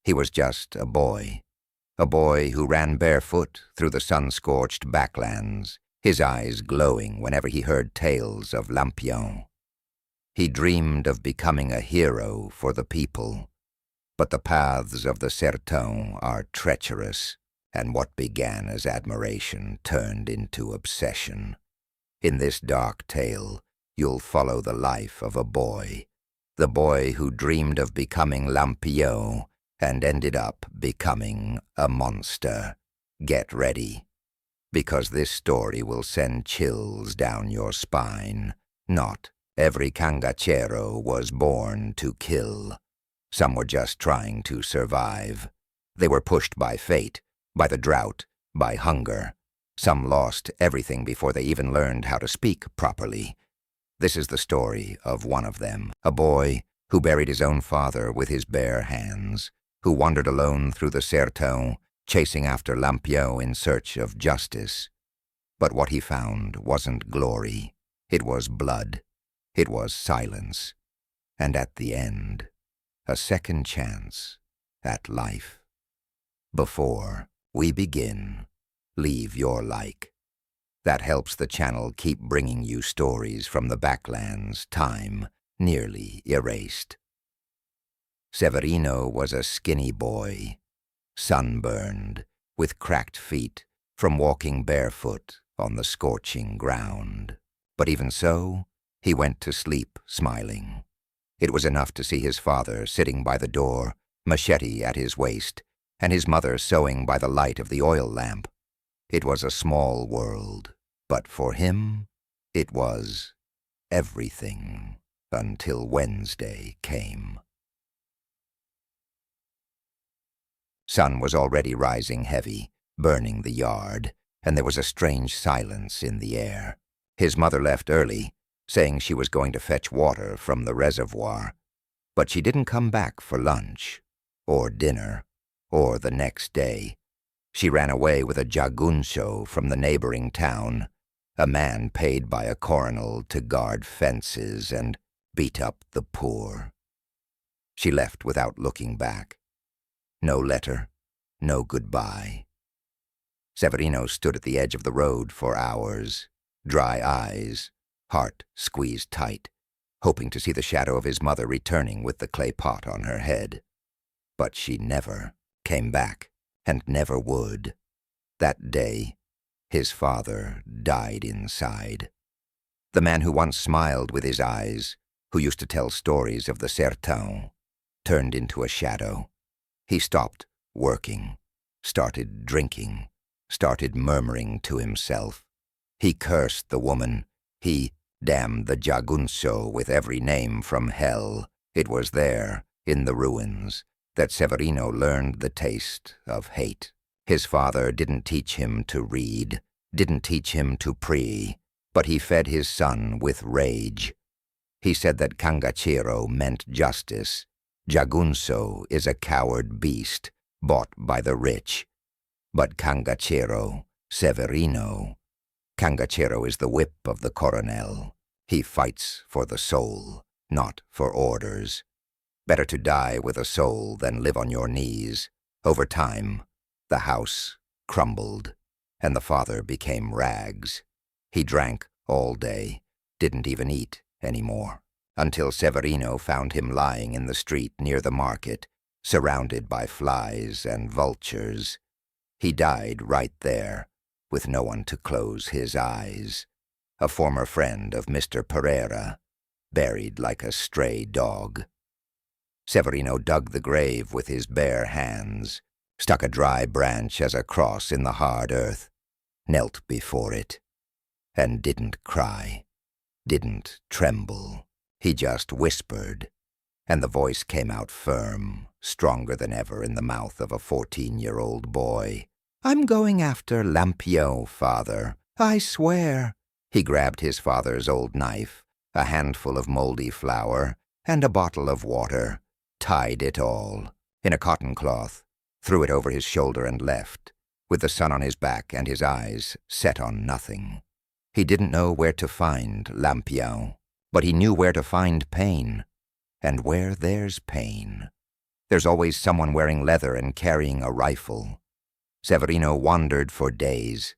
He was just a boy who ran barefoot through the sun-scorched Backlands, his eyes glowing whenever he heard tales of Lampião. He dreamed of becoming a hero for the people, but the paths of the sertão are treacherous, and what began as admiration turned into obsession. In this dark tale, you'll follow the life of a boy, the boy who dreamed of becoming Lampião and ended up becoming a monster. Get ready, because this story will send chills down your spine. Not every cangachero was born to kill. Some were just trying to survive. They were pushed by fate, by the drought, by hunger. Some lost everything before they even learned how to speak properly. This is the story of one of them, a boy who buried his own father with his bare hands, who wandered alone through the sertão, chasing after Lampião in search of justice. But what he found wasn't glory. It was blood. It was silence. And at the end, a second chance at life. Before we begin, leave your like. That helps the channel keep bringing you stories from the Backlands time nearly erased. Severino was a skinny boy, sunburned, with cracked feet from walking barefoot on the scorching ground. But even so, he went to sleep smiling. It was enough to see his father sitting by the door, machete at his waist, and his mother sewing by the light of the oil lamp. It was a small world, but for him, it was everything until Wednesday came. Sun was already rising heavy, burning the yard, and there was a strange silence in the air. His mother left early, saying she was going to fetch water from the reservoir, but she didn't come back for lunch, or dinner, or the next day. She ran away with a jagunço from the neighboring town, a man paid by a coronel to guard fences and beat up the poor. She left without looking back. No letter, no goodbye. Severino stood at the edge of the road for hours, dry eyes, heart squeezed tight, hoping to see the shadow of his mother returning with the clay pot on her head. But she never came back, and never would. That day, his father died inside. The man who once smiled with his eyes, who used to tell stories of the sertão, turned into a shadow. He stopped working, started drinking, started murmuring to himself. He cursed the woman. He damned the jagunço with every name from hell. It was there, in the ruins, that Severino learned the taste of hate. His father didn't teach him to read, didn't teach him to pray, but he fed his son with rage. He said that cangachero meant justice. Jagunço is a coward beast, bought by the rich. But cangachero, Severino, cangachero is the whip of the coronel. He fights for the soul, not for orders. Better to die with a soul than live on your knees. Over time, the house crumbled, and the father became rags. He drank all day, didn't even eat anymore, until Severino found him lying in the street near the market, surrounded by flies and vultures. He died right there, with no one to close his eyes. A former friend of Mr. Pereira, buried like a stray dog. Severino dug the grave with his bare hands, stuck a dry branch as a cross in the hard earth, knelt before it, and didn't cry, didn't tremble. He just whispered, and the voice came out firm, stronger than ever in the mouth of a 14-year-old boy. "I'm going after Lampião, father. I swear." He grabbed his father's old knife, a handful of moldy flour, and a bottle of water, tied it all in a cotton cloth, threw it over his shoulder and left, with the sun on his back and his eyes set on nothing. He didn't know where to find Lampião, but he knew where to find pain, and where there's pain, There's always someone wearing leather and carrying a rifle. Severino wandered for days,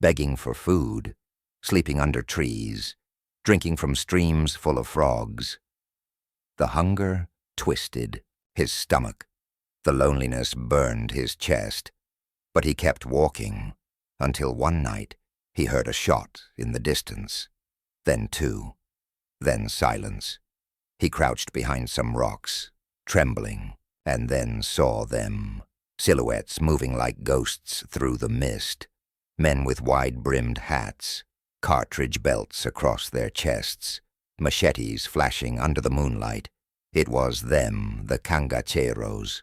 begging for food, sleeping under trees, drinking from streams full of frogs. The hunger twisted his stomach. The loneliness burned his chest. But he kept walking, until one night he heard a shot in the distance, then two, then silence. He crouched behind some rocks, trembling, and then saw them, silhouettes moving like ghosts through the mist, men with wide-brimmed hats, cartridge belts across their chests, machetes flashing under the moonlight. It was them, the cangacheros.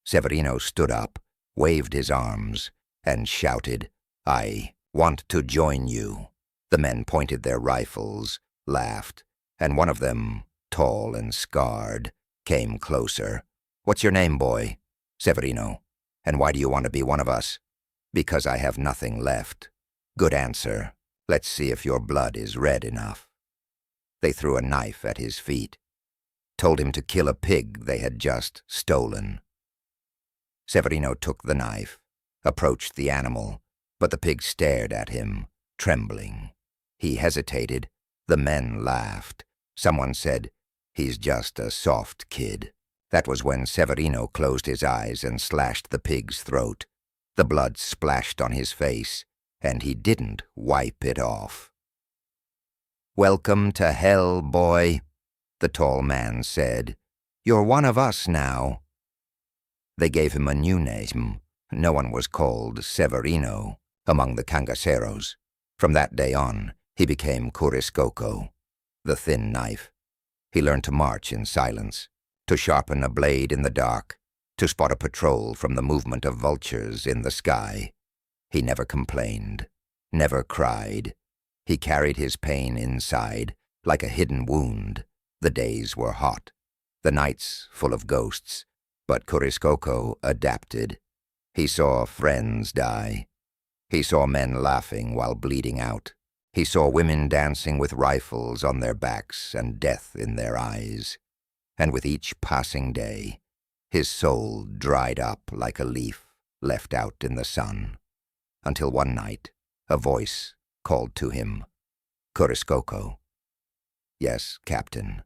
Severino stood up, waved his arms, and shouted, "I want to join you." The men pointed their rifles, laughed, and one of them, tall and scarred, came closer. "What's your name, boy?" "Severino." "And why do you want to be one of us?" "Because I have nothing left." "Good answer. Let's see if your blood is red enough." They threw a knife at his feet, told him to kill a pig they had just stolen. Severino took the knife, approached the animal, but the pig stared at him, trembling. He hesitated. The men laughed. Someone said, "He's just a soft kid." That was when Severino closed his eyes and slashed the pig's throat. The blood splashed on his face, and he didn't wipe it off. "Welcome to hell, boy," the tall man said. "You're one of us now." They gave him a new name. No one was called Severino among the cangaceros. From that day on, he became Curiscoco, the thin knife. He learned to march in silence, to sharpen a blade in the dark, to spot a patrol from the movement of vultures in the sky. He never complained, never cried. He carried his pain inside, like a hidden wound. The days were hot, the nights full of ghosts, but Curiscoco adapted. He saw friends die. He saw men laughing while bleeding out. He saw women dancing with rifles on their backs and death in their eyes. And with each passing day, his soul dried up like a leaf left out in the sun, until one night a voice called to him, "Curiscoco." "Yes, Captain.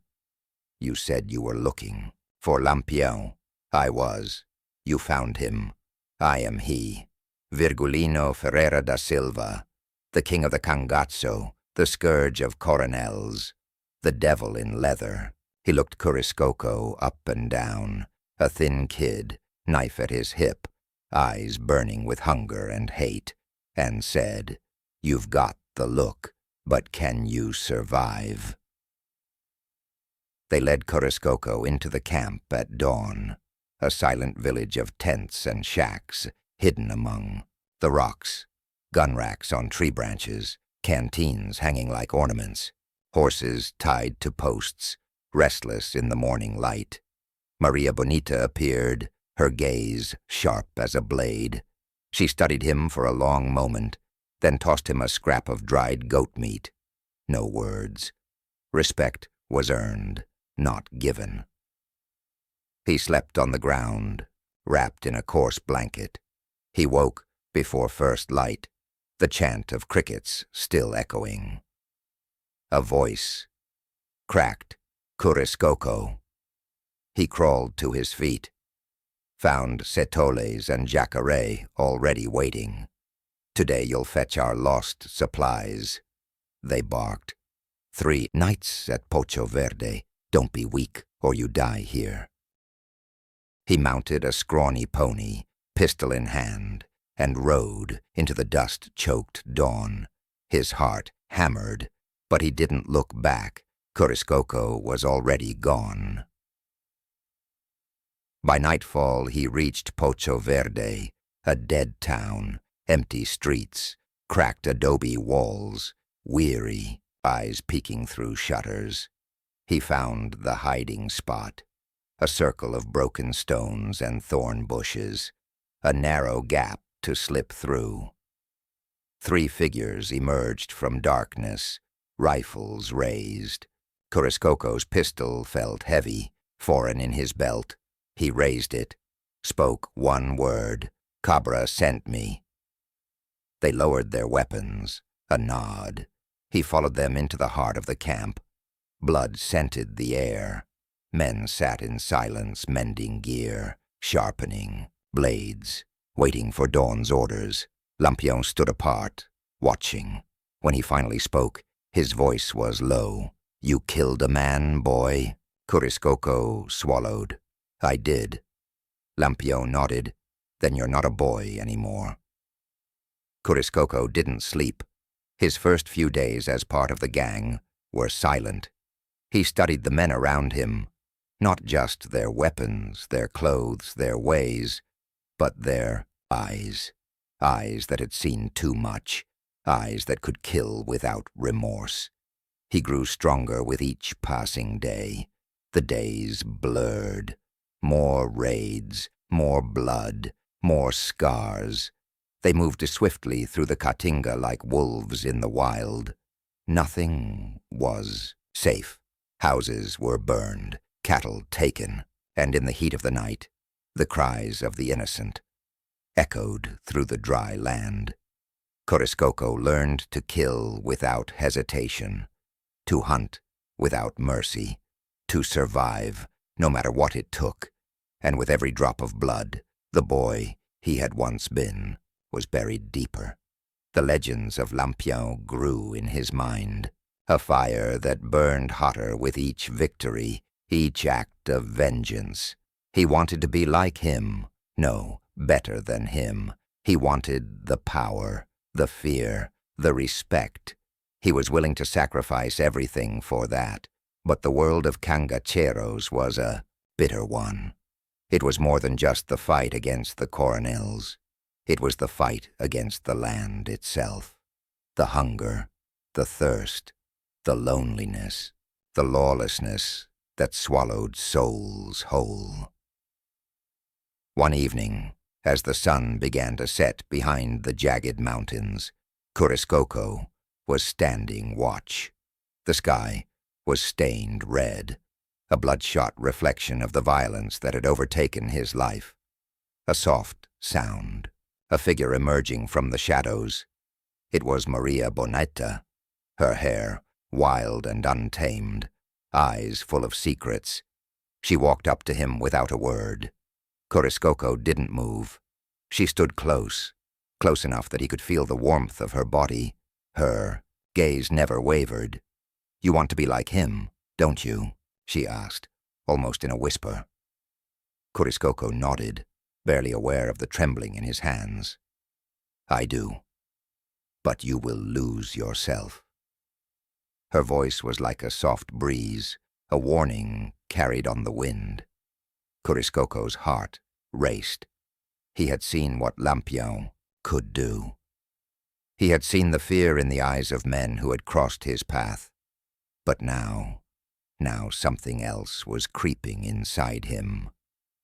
You said you were looking for Lampião." "I was. You found him. I am he, Virgulino Ferreira da Silva, the king of the Cangazzo, the scourge of coronels, the devil in leather." He looked Curiscoco up and down, a thin kid, knife at his hip, eyes burning with hunger and hate, and said, "You've got the look, but can you survive?" They led Curiscoco into the camp at dawn, a silent village of tents and shacks hidden among the rocks, gun racks on tree branches, canteens hanging like ornaments, horses tied to posts, restless in the morning light. Maria Bonita appeared, her gaze sharp as a blade. She studied him for a long moment, then tossed him a scrap of dried goat meat. No words. Respect was earned, not given. He slept on the ground, wrapped in a coarse blanket. He woke before first light, the chant of crickets still echoing. A voice cracked, "Curiscoco." He crawled to his feet, found setoles and jacare already waiting. "Today you'll fetch our lost supplies," they barked. 3 nights at Pocho Verde. Don't be weak, or you die here." He mounted a scrawny pony, pistol in hand, and rode into the dust-choked dawn. His heart hammered, but he didn't look back. Curiscoco was already gone. By nightfall he reached Pocho Verde, a dead town, empty streets, cracked adobe walls, weary, eyes peeking through shutters. He found the hiding spot, a circle of broken stones and thorn bushes, a narrow gap to slip through. 3 figures emerged from darkness, rifles raised. Curiscoco's pistol felt heavy, foreign in his belt. He raised it, spoke one word. "Cabra sent me." They lowered their weapons, a nod. He followed them into the heart of the camp. Blood scented the air. Men sat in silence, mending gear, sharpening blades, waiting for dawn's orders. Lampião stood apart, watching. When he finally spoke, his voice was low. "You killed a man, boy?" Kuriscoco swallowed. "I did." Lampião nodded. "Then you're not a boy anymore." Kuriscoco didn't sleep. His first few days as part of the gang were silent. He studied the men around him, not just their weapons, their clothes, their ways, but their eyes. Eyes that had seen too much. Eyes that could kill without remorse. He grew stronger with each passing day. The days blurred. More raids, more blood, more scars. They moved swiftly through the Caatinga like wolves in the wild. Nothing was safe. Houses were burned, cattle taken, and in the heat of the night, the cries of the innocent echoed through the dry land. Kuriscoco learned to kill without hesitation, to hunt without mercy, to survive no matter what it took, and with every drop of blood, the boy he had once been was buried deeper. The legends of Lampião grew in his mind, a fire that burned hotter with each victory, each act of vengeance. He wanted to be like him, no, better than him. He wanted the power, the fear, the respect. He was willing to sacrifice everything for that, but the world of cangacheros was a bitter one. It was more than just the fight against the coronels. It was the fight against the land itself. The hunger, the thirst, the loneliness, the lawlessness that swallowed souls whole. One evening, as the sun began to set behind the jagged mountains, Kuriscoco was standing watch. The sky was stained red, a bloodshot reflection of the violence that had overtaken his life. A soft sound, a figure emerging from the shadows. It was Maria Bonetta, her hair wild and untamed, eyes full of secrets. She walked up to him without a word. Kuriscoco didn't move. She stood close, close enough that he could feel the warmth of her body. Her gaze never wavered. "You want to be like him, don't you?" she asked, almost in a whisper. Kuriscoco nodded, barely aware of the trembling in his hands. "I do. But you will lose yourself." Her voice was like a soft breeze, a warning carried on the wind. Kuriscoco's heart raced. He had seen what Lampião could do. He had seen the fear in the eyes of men who had crossed his path. But now something else was creeping inside him.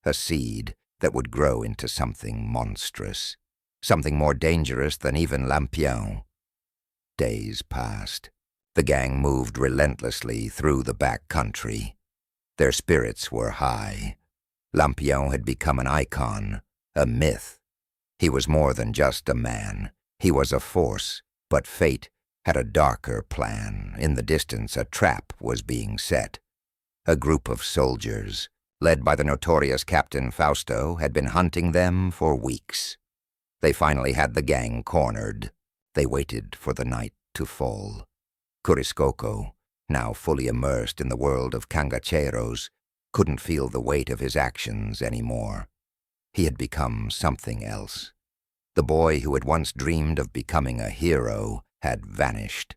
A seed that would grow into something monstrous, something more dangerous than even Lampião. Days passed. The gang moved relentlessly through the back country. Their spirits were high. Lampião had become an icon, a myth. He was more than just a man. He was a force, but fate had a darker plan. In the distance, a trap was being set. A group of soldiers, led by the notorious Captain Fausto, had been hunting them for weeks. They finally had the gang cornered. They waited for the night to fall. Kuriscoco, now fully immersed in the world of cangacheros, couldn't feel the weight of his actions anymore. He had become something else. The boy who had once dreamed of becoming a hero had vanished.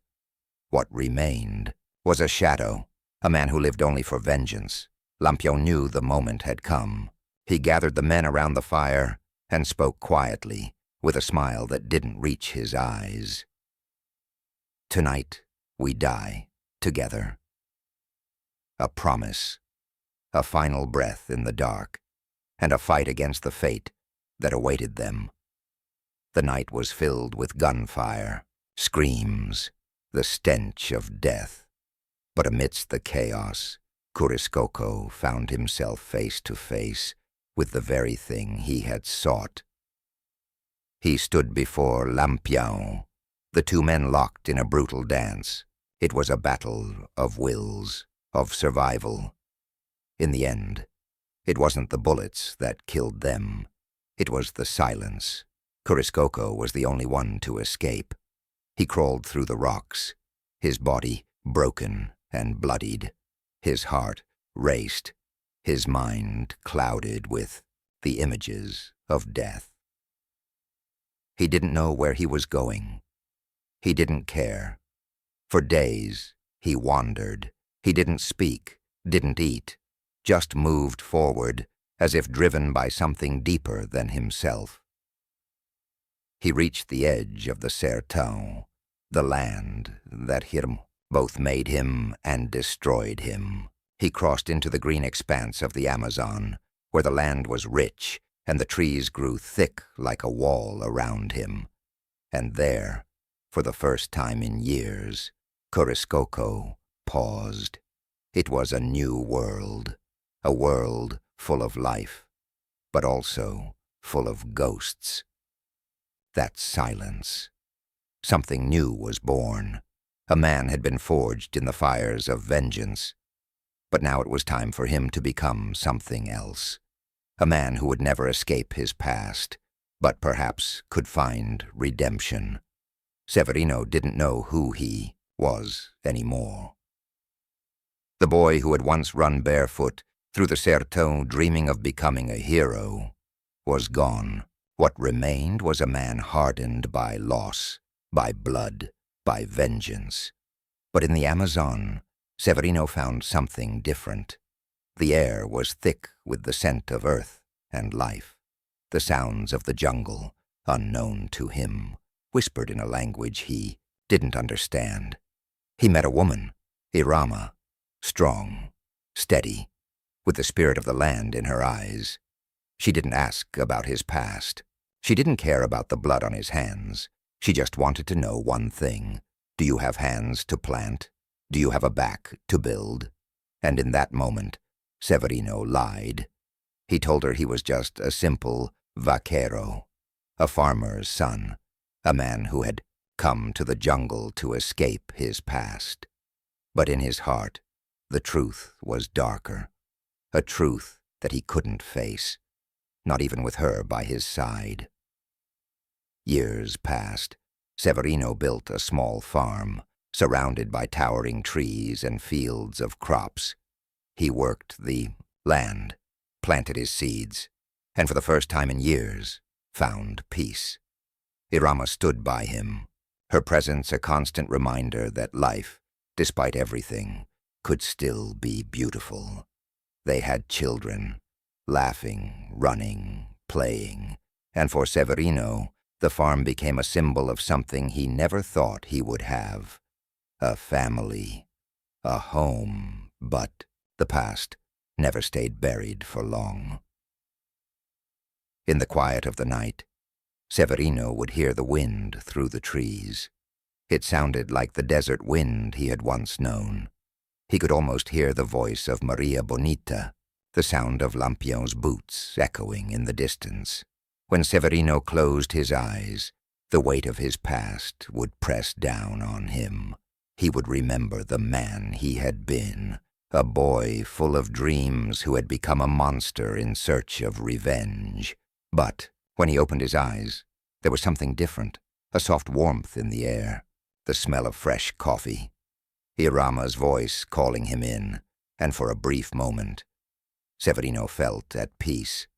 What remained was a shadow, a man who lived only for vengeance. Lampião knew the moment had come. He gathered the men around the fire and spoke quietly, with a smile that didn't reach his eyes. "Tonight we die together." A promise, a final breath in the dark, and a fight against the fate that awaited them. The night was filled with gunfire, screams, the stench of death. But amidst the chaos, Kuriscoco found himself face to face with the very thing he had sought. He stood before Lampião, the two men locked in a brutal dance. It was a battle of wills, of survival. In the end, it wasn't the bullets that killed them. It was the silence. Coriscoco was the only one to escape. He crawled through the rocks, his body broken and bloodied. His heart raced, his mind clouded with the images of death. He didn't know where he was going. He didn't care. For days, he wandered. He didn't speak, didn't eat, just moved forward as if driven by something deeper than himself. He reached the edge of the sertão, the land that both made him and destroyed him. He crossed into the green expanse of the Amazon, where the land was rich and the trees grew thick like a wall around him. And there, for the first time in years, Coriscoco paused. It was a new world, a world full of life, but also full of ghosts. That silence. Something new was born. A man had been forged in the fires of vengeance. But now it was time for him to become something else. A man who would never escape his past, but perhaps could find redemption. Severino didn't know who he was anymore. The boy who had once run barefoot through the sertão dreaming of becoming a hero was gone. What remained was a man hardened by loss, by blood, by vengeance. But in the Amazon, Severino found something different. The air was thick with the scent of earth and life. The sounds of the jungle, unknown to him, whispered in a language he didn't understand. He met a woman, Irama, strong, steady, with the spirit of the land in her eyes. She didn't ask about his past. She didn't care about the blood on his hands. She just wanted to know one thing. Do you have hands to plant? Do you have a back to build? And in that moment, Severino lied. He told her he was just a simple vaquero, a farmer's son, a man who had come to the jungle to escape his past. But in his heart, the truth was darker, a truth that he couldn't face, not even with her by his side. Years passed. Severino built a small farm, surrounded by towering trees and fields of crops. He worked the land, planted his seeds, and for the first time in years, found peace. Irama stood by him, her presence a constant reminder that life, despite everything, could still be beautiful. They had children, laughing, running, playing, and for Severino, the farm became a symbol of something he never thought he would have. A family, a home, but the past never stayed buried for long. In the quiet of the night, Severino would hear the wind through the trees. It sounded like the desert wind he had once known. He could almost hear the voice of Maria Bonita, the sound of Lampião's boots echoing in the distance. When Severino closed his eyes, the weight of his past would press down on him. He would remember the man he had been, a boy full of dreams who had become a monster in search of revenge. But when he opened his eyes, there was something different, a soft warmth in the air, the smell of fresh coffee. Irama's voice calling him in, and for a brief moment, Severino felt at peace.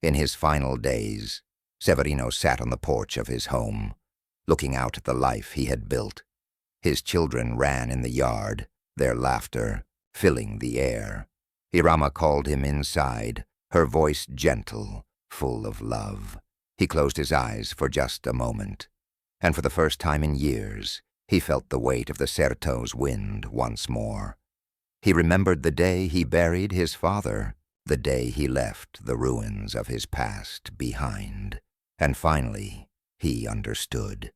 In his final days, Severino sat on the porch of his home, looking out at the life he had built. His children ran in the yard, their laughter filling the air. Irama called him inside, her voice gentle, full of love. He closed his eyes for just a moment, and for the first time in years, he felt the weight of the sertão's wind once more. He remembered the day he buried his father, the day he left the ruins of his past behind. And finally, he understood.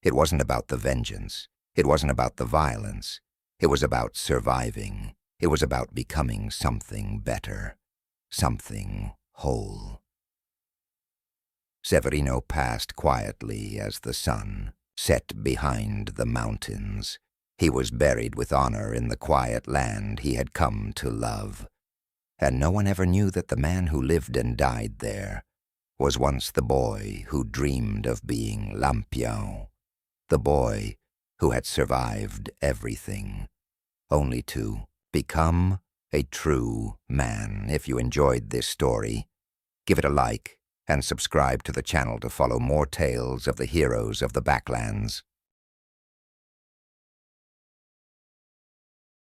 It wasn't about the vengeance. It wasn't about the violence. It was about surviving. It was about becoming something better. something whole. Severino passed quietly as the sun set behind the mountains. He was buried with honor in the quiet land he had come to love. And no one ever knew that the man who lived and died there was once the boy who dreamed of being Lampião, the boy who had survived everything, only to become a true man. If you enjoyed this story, give it a like and subscribe to the channel to follow more tales of the heroes of the Backlands.